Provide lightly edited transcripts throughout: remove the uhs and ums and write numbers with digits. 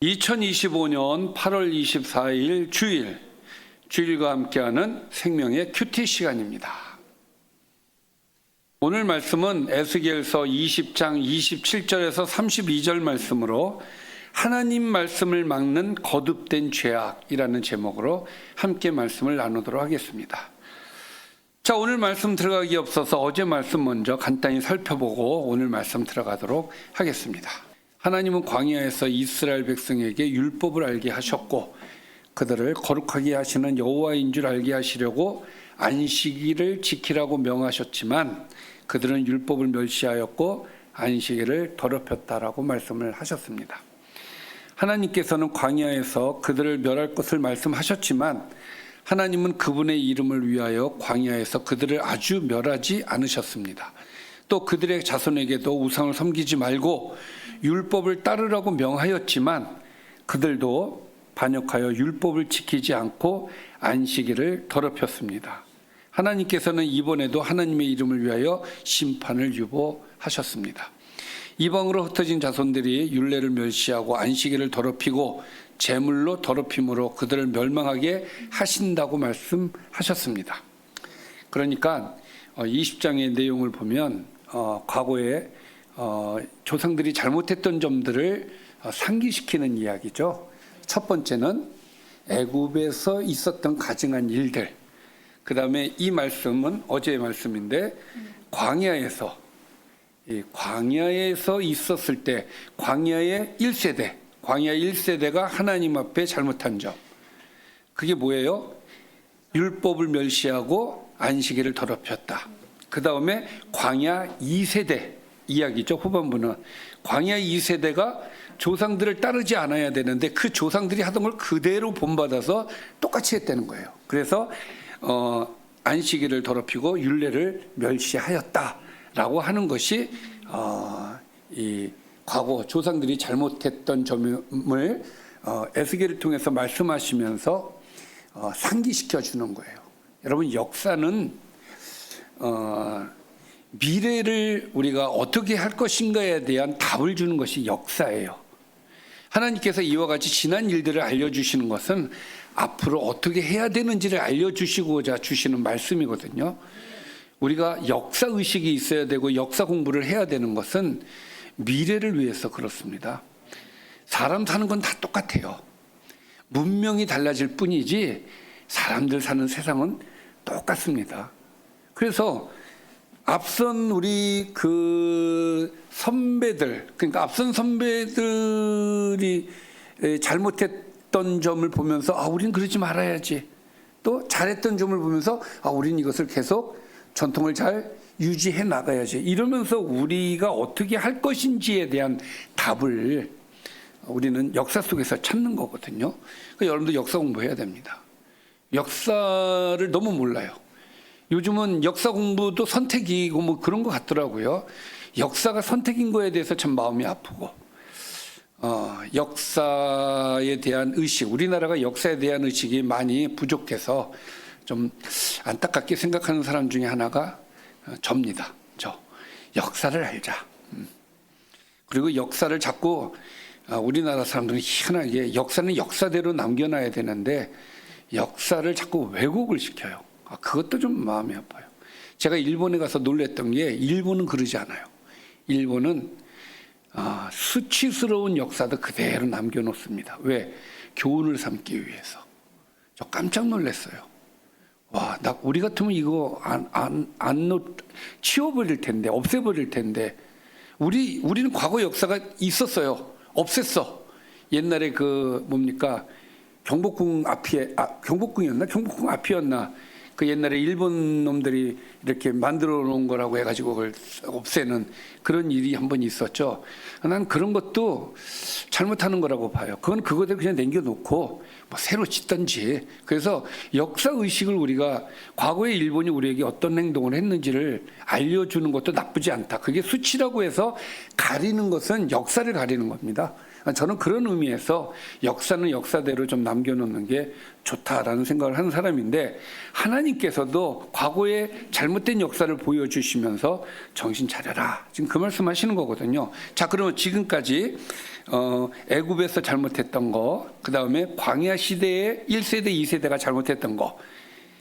2025년 8월 24일 주일, 주일과 함께하는 생명의 큐티 시간입니다. 오늘 말씀은 에스겔서 20장 27절에서 32절 말씀으로 하나님 말씀을 막는 거듭된 죄악이라는 제목으로 함께 말씀을 나누도록 하겠습니다. 자, 오늘 말씀 들어가기 앞서서 어제 말씀 먼저 간단히 살펴보고 오늘 말씀 들어가도록 하겠습니다. 하나님은 광야에서 이스라엘 백성에게 율법을 알게 하셨고 그들을 거룩하게 하시는 여호와인 줄 알게 하시려고 안식일을 지키라고 명하셨지만 그들은 율법을 멸시하였고 안식일을 더럽혔다라고 말씀을 하셨습니다. 하나님께서는 광야에서 그들을 멸할 것을 말씀하셨지만 하나님은 그분의 이름을 위하여 광야에서 그들을 아주 멸하지 않으셨습니다. 또 그들의 자손에게도 우상을 섬기지 말고 율법을 따르라고 명하였지만 그들도 반역하여 율법을 지키지 않고 안식일을 더럽혔습니다. 하나님께서는 이번에도 하나님의 이름을 위하여 심판을 유보하셨습니다. 이방으로 흩어진 자손들이 율례를 멸시하고 안식일을 더럽히고 제물로 더럽힘으로 그들을 멸망하게 하신다고 말씀하셨습니다. 그러니까 20장의 내용을 보면 과거에 조상들이 잘못했던 점들을 상기시키는 이야기죠. 첫 번째는 애굽에서 있었던 가증한 일들, 그 다음에 이 말씀은 어제의 말씀인데 광야에서 있었을 때 광야의 1세대, 광야 1세대가 하나님 앞에 잘못한 점, 그게 뭐예요? 율법을 멸시하고 안식일을 더럽혔다. 그 다음에 광야 2세대 이야기죠. 후반부는 광야 2세대가 조상들을 따르지 않아야 되는데 그 조상들이 하던 걸 그대로 본받아서 똑같이 했다는 거예요. 그래서 안식일을 더럽히고 율례를 멸시하였다라고 하는 것이 이 과거 조상들이 잘못했던 점을 에스겔을 통해서 말씀하시면서 상기시켜 주는 거예요. 여러분, 역사는 미래를 우리가 어떻게 할 것인가에 대한 답을 주는 것이 역사예요. 하나님께서 이와 같이 지난 일들을 알려주시는 것은 앞으로 어떻게 해야 되는지를 알려주시고자 주시는 말씀이거든요. 우리가 역사의식이 있어야 되고 역사 공부를 해야 되는 것은 미래를 위해서 그렇습니다. 사람 사는 건 다 똑같아요. 문명이 달라질 뿐이지 사람들 사는 세상은 똑같습니다. 그래서 앞선 우리 그 선배들, 그러니까 앞선 선배들이 잘못했던 점을 보면서 우리는 그러지 말아야지. 또 잘했던 점을 보면서 우리는 이것을 계속 전통을 잘 유지해 나가야지. 이러면서 우리가 어떻게 할 것인지에 대한 답을 우리는 역사 속에서 찾는 거거든요. 그러니까 여러분도 역사 공부해야 됩니다. 역사를 너무 몰라요. 요즘은 역사 공부도 선택이고 뭐 그런 것 같더라고요. 역사가 선택인 거에 대해서 참 마음이 아프고, 역사에 대한 의식, 우리나라가 역사에 대한 의식이 많이 부족해서 좀 안타깝게 생각하는 사람 중에 하나가 접니다. 역사를 알자. 그리고 역사를 자꾸 우리나라 사람들은 희한하게 역사는 역사대로 남겨놔야 되는데 역사를 자꾸 왜곡을 시켜요. 그것도 좀 마음이 아파요. 제가 일본에 가서 놀랬던 게 일본은 그러지 않아요. 일본은 수치스러운 역사도 그대로 남겨놓습니다. 왜? 교훈을 삼기 위해서. 저 깜짝 놀랐어요. 우리 같으면 이거 치워버릴 텐데, 없애버릴 텐데. 우리는 과거 역사가 있었어요. 없앴어. 옛날에 경복궁 앞이었나? 그 옛날에 일본 놈들이 이렇게 만들어 놓은 거라고 해가지고 그걸 없애는 그런 일이 한번 있었죠. 난 그런 것도 잘못하는 거라고 봐요. 그건 그거대로 그냥 남겨놓고 새로 짓든지. 그래서 역사의식을 우리가 과거의 일본이 우리에게 어떤 행동을 했는지를 알려주는 것도 나쁘지 않다. 그게 수치라고 해서 가리는 것은 역사를 가리는 겁니다. 저는 그런 의미에서 역사는 역사대로 좀 남겨놓는 게 좋다라는 생각을 하는 사람인데, 하나님께서도 과거의 잘못된 역사를 보여주시면서 정신 차려라, 지금 그 말씀하시는 거거든요. 자, 그러면 지금까지 애굽에서 잘못했던 거, 그 다음에 광야 시대에 1세대, 2세대가 잘못했던 거,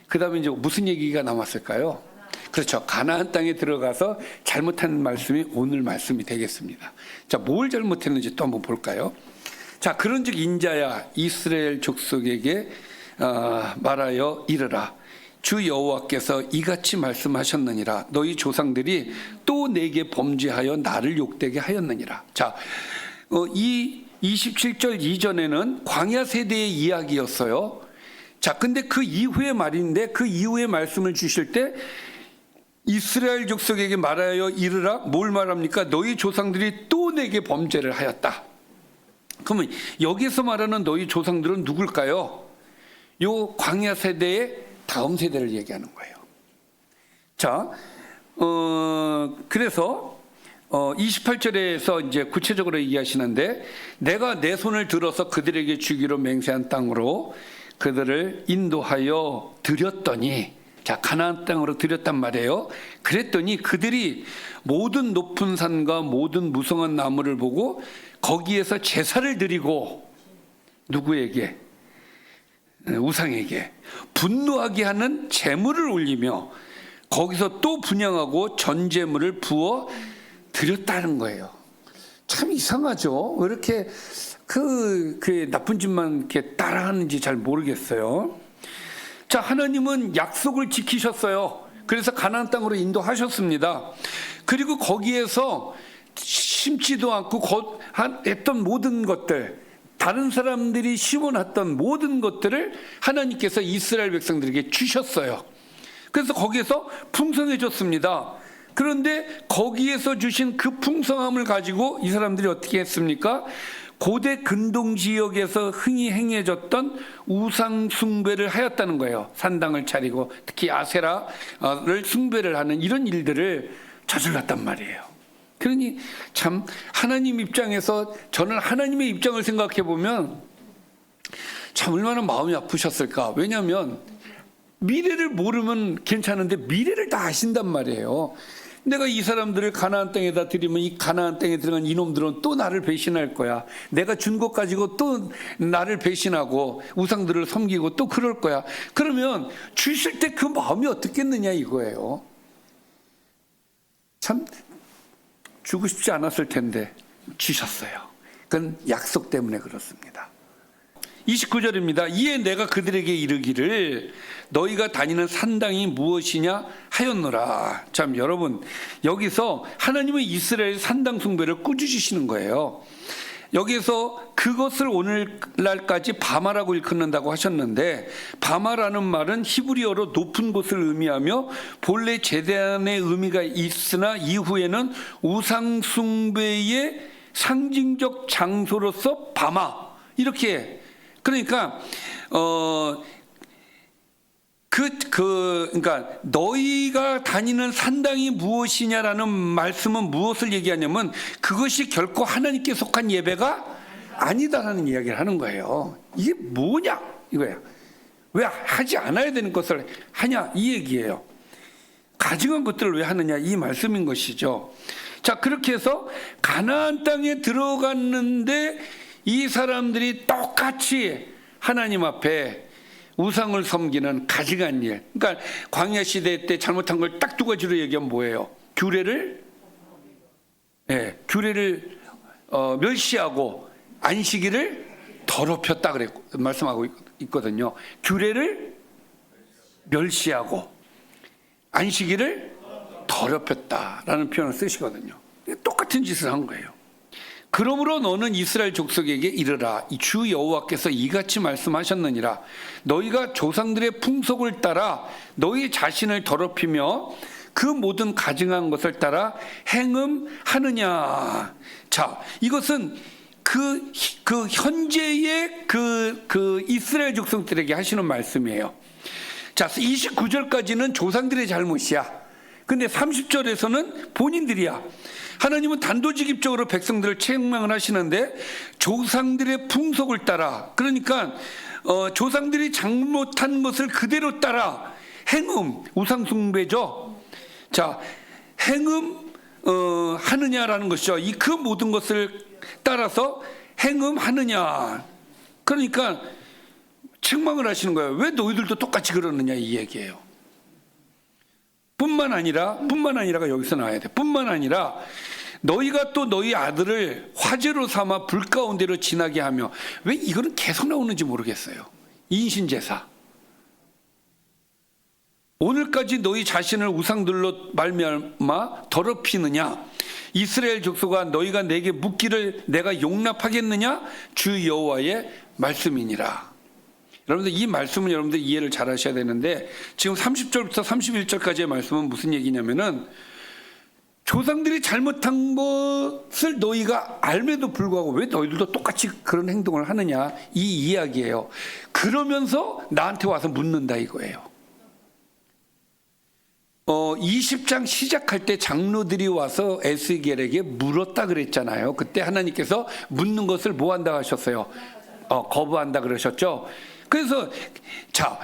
그 다음에 이제 무슨 얘기가 남았을까요? 그렇죠. 가나안 땅에 들어가서 잘못한 말씀이 오늘 말씀이 되겠습니다. 자, 뭘 잘못했는지 또 한번 볼까요? 자, 그런즉 인자야 이스라엘 족속에게 말하여 이르라. 주 여호와께서 이같이 말씀하셨느니라. 너희 조상들이 또 내게 범죄하여 나를 욕되게 하였느니라. 자, 이 27절 이전에는 광야 세대의 이야기였어요. 자, 근데 그 이후의 말인데, 그 이후의 말씀을 주실 때 이스라엘 족속에게 말하여 이르라. 뭘 말합니까? 너희 조상들이 또 내게 범죄를 하였다. 그러면 여기서 말하는 너희 조상들은 누굴까요? 요 광야 세대의 다음 세대를 얘기하는 거예요. 자, 그래서 28절에서 이제 구체적으로 얘기하시는데, 내가 내 손을 들어서 그들에게 주기로 맹세한 땅으로 그들을 인도하여 드렸더니, 자, 가나안 땅으로 드렸단 말이에요. 그랬더니 그들이 모든 높은 산과 모든 무성한 나무를 보고 거기에서 제사를 드리고, 누구에게? 우상에게 분노하게 하는 제물을 올리며 거기서 또 분향하고 전제물을 부어 드렸다는 거예요. 참 이상하죠. 왜 이렇게 그 나쁜 짓만 이렇게 따라하는지 잘 모르겠어요. 자, 하나님은 약속을 지키셨어요. 그래서 가나안 땅으로 인도하셨습니다. 그리고 거기에서 심지도 않고 했던 모든 것들, 다른 사람들이 심어놨던 모든 것들을 하나님께서 이스라엘 백성들에게 주셨어요. 그래서 거기에서 풍성해졌습니다. 그런데 거기에서 주신 그 풍성함을 가지고 이 사람들이 어떻게 했습니까? 고대 근동 지역에서 흔히 행해졌던 우상 숭배를 하였다는 거예요. 산당을 차리고 특히 아세라를 숭배를 하는 이런 일들을 저질렀단 말이에요. 그러니 참 하나님 입장에서, 저는 하나님의 입장을 생각해 보면 참 얼마나 마음이 아프셨을까. 왜냐하면 미래를 모르면 괜찮은데 미래를 다 아신단 말이에요. 내가 이 사람들을 가나안 땅에다 드리면 이 가나안 땅에 들어간 이놈들은 또 나를 배신할 거야. 내가 준 것 가지고 또 나를 배신하고 우상들을 섬기고 또 그럴 거야. 그러면 주실 때 그 마음이 어떻겠느냐 이거예요. 참 주고 싶지 않았을 텐데 주셨어요. 그건 약속 때문에 그렇습니다. 29절입니다. 이에 내가 그들에게 이르기를 너희가 다니는 산당이 무엇이냐 하였노라. 참 여러분, 여기서 하나님은 이스라엘 산당 숭배를 꾸짖으시는 거예요. 여기서 그것을 오늘날까지 바마라고 일컫는다고 하셨는데, 바마라는 말은 히브리어로 높은 곳을 의미하며 본래 제단의 의미가 있으나 이후에는 우상 숭배의 상징적 장소로서 바마, 이렇게, 그러니까 그러니까 너희가 다니는 산당이 무엇이냐라는 말씀은 무엇을 얘기하냐면 그것이 결코 하나님께 속한 예배가 아니다라는 이야기를 하는 거예요. 이게 뭐냐 이거야. 왜 하지 않아야 되는 것을 하냐 이 얘기예요. 가증한 것들을 왜 하느냐 이 말씀인 것이죠. 자, 그렇게 해서 가나안 땅에 들어갔는데 이 사람들이 똑같이 하나님 앞에 우상을 섬기는 가증한 일. 그러니까 광야 시대 때 잘못한 걸 딱 두 가지로 얘기하면 뭐예요? 규례를 멸시하고 안식일을 더럽혔다 그랬고 말씀하고 있거든요. 규례를 멸시하고 안식일을 더럽혔다라는 표현을 쓰시거든요. 똑같은 짓을 한 거예요. 그러므로 너는 이스라엘 족속에게 이르라. 주 여호와께서 이같이 말씀하셨느니라. 너희가 조상들의 풍속을 따라 너희 자신을 더럽히며 그 모든 가증한 것을 따라 행음하느냐. 자, 이것은 그 현재의 그 이스라엘 족속들에게 하시는 말씀이에요. 자, 29절까지는 조상들의 잘못이야. 근데 30절에서는 본인들이야. 하나님은 단도직입적으로 백성들을 책망을 하시는데 조상들의 풍속을 따라, 그러니까 조상들이 잘못한 것을 그대로 따라 행음, 우상숭배죠. 자, 행음 하느냐라는 것이죠. 그 모든 것을 따라서 행음하느냐. 그러니까 책망을 하시는 거예요. 왜 너희들도 똑같이 그러느냐 이 얘기예요. 뿐만 아니라가 여기서 나와야 돼. 뿐만 아니라 너희가 또 너희 아들을 화제로 삼아 불 가운데로 지나게 하며, 왜 이거는 계속 나오는지 모르겠어요. 인신제사. 오늘까지 너희 자신을 우상들로 말미암아 더럽히느냐? 이스라엘 족속아, 너희가 내게 묻기를 내가 용납하겠느냐? 주 여호와의 말씀이니라. 여러분들 이 말씀은 여러분들 이해를 잘 하셔야 되는데, 지금 30절부터 31절까지의 말씀은 무슨 얘기냐면은, 조상들이 잘못한 것을 너희가 알매도 불구하고 왜 너희들도 똑같이 그런 행동을 하느냐, 이 이야기예요. 그러면서 나한테 와서 묻는다 이거예요. 20장 시작할 때 장로들이 와서 에스겔에게 물었다 그랬잖아요. 그때 하나님께서 묻는 것을 뭐 한다 하셨어요? 거부한다 그러셨죠. 그래서 자,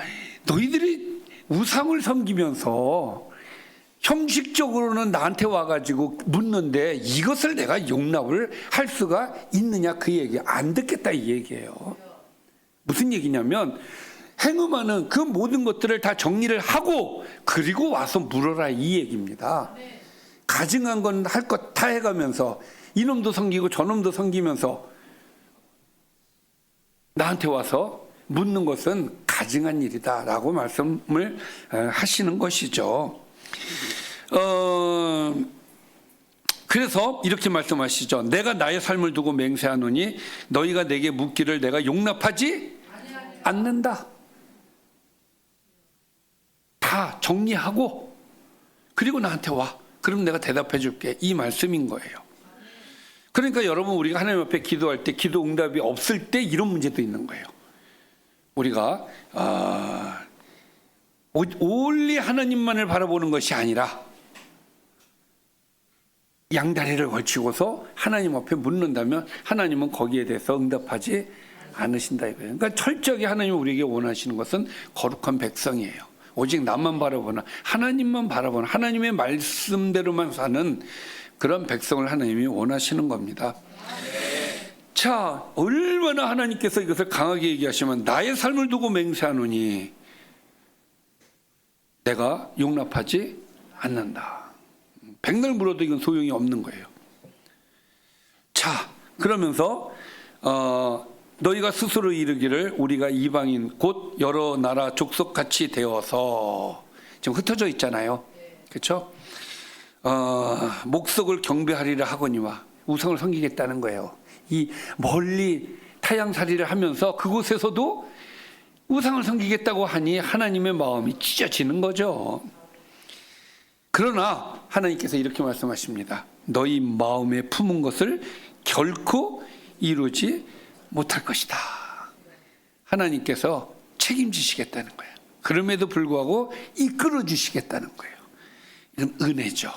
너희들이 우상을 섬기면서 형식적으로는 나한테 와가지고 묻는데 이것을 내가 용납을 할 수가 있느냐, 그 얘기. 안 듣겠다 이 얘기예요. 무슨 얘기냐면, 행음하는 그 모든 것들을 다 정리를 하고 그리고 와서 물어라 이 얘기입니다. 가증한 건 할 것 다 해가면서 이놈도 섬기고 저놈도 섬기면서 나한테 와서 묻는 것은 가증한 일이다라고 말씀을 하시는 것이죠. 그래서 이렇게 말씀하시죠. 내가 나의 삶을 두고 맹세하노니 너희가 내게 묻기를 내가 용납하지 않는다. 다 정리하고 그리고 나한테 와. 그럼 내가 대답해 줄게. 이 말씀인 거예요. 그러니까 여러분, 우리가 하나님 앞에 기도할 때 기도 응답이 없을 때 이런 문제도 있는 거예요. 우리가 올리 하나님만을 바라보는 것이 아니라 양다리를 걸치고서 하나님 앞에 묻는다면 하나님은 거기에 대해서 응답하지 않으신다 이거예요. 그러니까 철저하게 하나님이 우리에게 원하시는 것은 거룩한 백성이에요. 오직 나만 바라보나, 하나님만 바라보나, 하나님의 말씀대로만 사는 그런 백성을 하나님이 원하시는 겁니다. 자, 얼마나 하나님께서 이것을 강하게 얘기하시면, 나의 삶을 두고 맹세하노니 내가 용납하지 않는다. 백날 물어도 이건 소용이 없는 거예요. 자, 그러면서 너희가 스스로 이르기를 우리가 이방인 곧 여러 나라 족속같이 되어서, 지금 흩어져 있잖아요. 그렇죠? 목석을 경배하리라 하거니와, 우상을 섬기겠다는 거예요. 이 멀리 타향살이를 하면서 그곳에서도 우상을 섬기겠다고 하니 하나님의 마음이 찢어지는 거죠. 그러나 하나님께서 이렇게 말씀하십니다. 너희 마음에 품은 것을 결코 이루지 못할 것이다. 하나님께서 책임지시겠다는 거예요. 그럼에도 불구하고 이끌어 주시겠다는 거예요. 이건 은혜죠.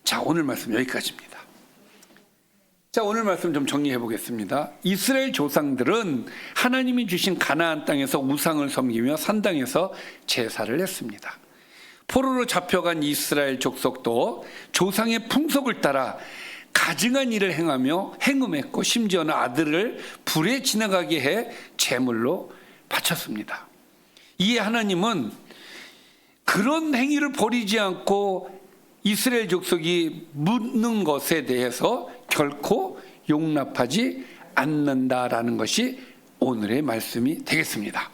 자, 오늘 말씀 여기까지입니다. 자, 오늘 말씀 좀 정리해 보겠습니다. 이스라엘 조상들은 하나님이 주신 가나안 땅에서 우상을 섬기며 산당에서 제사를 했습니다. 포로로 잡혀간 이스라엘 족속도 조상의 풍속을 따라 가증한 일을 행하며 행음했고, 심지어는 아들을 불에 지나가게 해 제물로 바쳤습니다. 이에 하나님은 그런 행위를 버리지 않고 이스라엘 족속이 묻는 것에 대해서 결코 용납하지 않는다라는 것이 오늘의 말씀이 되겠습니다.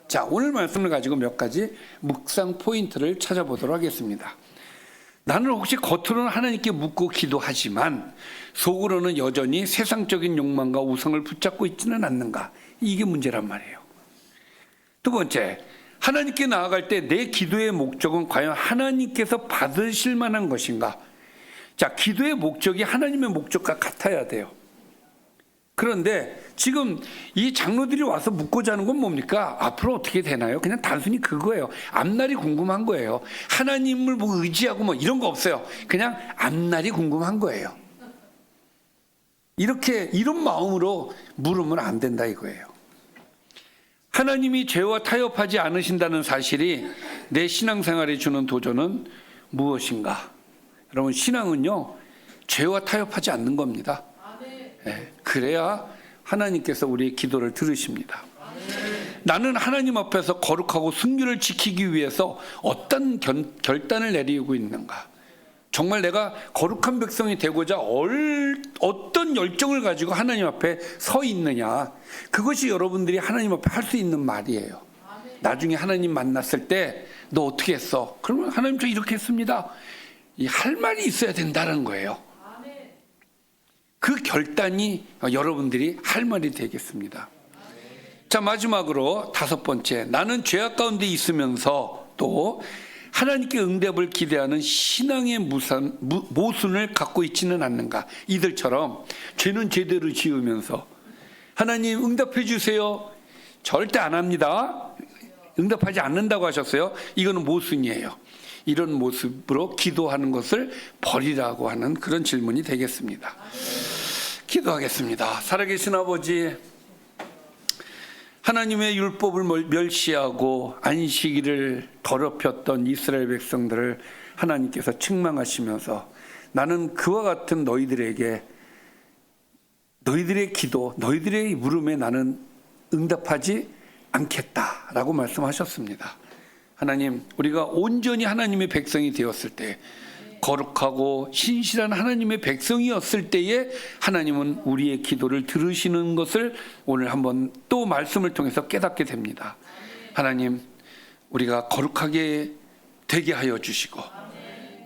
자, 오늘 말씀을 가지고 몇 가지 묵상 포인트를 찾아보도록 하겠습니다. 나는 혹시 겉으로는 하나님께 묻고 기도하지만 속으로는 여전히 세상적인 욕망과 우상을 붙잡고 있지는 않는가? 이게 문제란 말이에요. 두 번째, 하나님께 나아갈 때 내 기도의 목적은 과연 하나님께서 받으실 만한 것인가? 자, 기도의 목적이 하나님의 목적과 같아야 돼요. 그런데 지금 이 장로들이 와서 묻고자 하는 건 뭡니까? 앞으로 어떻게 되나요? 그냥 단순히 그거예요. 앞날이 궁금한 거예요. 하나님을 뭐 의지하고 뭐 이런 거 없어요. 그냥 앞날이 궁금한 거예요. 이런 마음으로 물으면 안 된다 이거예요. 하나님이 죄와 타협하지 않으신다는 사실이 내 신앙생활에 주는 도전은 무엇인가? 여러분, 신앙은요, 죄와 타협하지 않는 겁니다. 그래야 하나님께서 우리의 기도를 들으십니다. 나는 하나님 앞에서 거룩하고 순결을 지키기 위해서 어떤 결단을 내리고 있는가? 정말 내가 거룩한 백성이 되고자 어떤 열정을 가지고 하나님 앞에 서 있느냐? 그것이 여러분들이 하나님 앞에 할 수 있는 말이에요. 나중에 하나님 만났을 때 너 어떻게 했어? 그러면 하나님 저 이렇게 했습니다. 이 할 말이 있어야 된다는 거예요. 그 결단이 여러분들이 할 말이 되겠습니다. 자, 마지막으로 5번째, 나는 죄악 가운데 있으면서 또 하나님께 응답을 기대하는 신앙의 모순을 갖고 있지는 않는가? 이들처럼 죄는 죄대로 지으면서 하나님 응답해 주세요. 절대 안 합니다. 응답하지 않는다고 하셨어요. 이거는 모순이에요. 이런 모습으로 기도하는 것을 버리라고 하는 그런 질문이 되겠습니다. 기도하겠습니다. 살아계신 아버지, 하나님의 율법을 멸시하고 안식일을 더럽혔던 이스라엘 백성들을 하나님께서 책망하시면서 나는 그와 같은 너희들에게 너희들의 기도, 너희들의 물음에 나는 응답하지 않겠다라고 말씀하셨습니다. 하나님, 우리가 온전히 하나님의 백성이 되었을 때, 거룩하고 신실한 하나님의 백성이었을 때에 하나님은 우리의 기도를 들으시는 것을 오늘 한번 또 말씀을 통해서 깨닫게 됩니다. 하나님, 우리가 거룩하게 되게 하여 주시고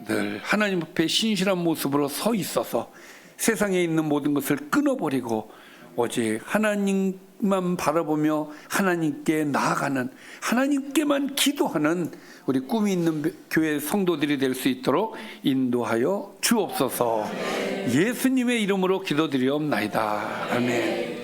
늘 하나님 앞에 신실한 모습으로 서 있어서 세상에 있는 모든 것을 끊어버리고 오직 하나님만 바라보며 하나님께 나아가는, 하나님께만 기도하는 우리 꿈이 있는 교회 성도들이 될 수 있도록 인도하여 주옵소서. 예수님의 이름으로 기도드리옵나이다. 아멘.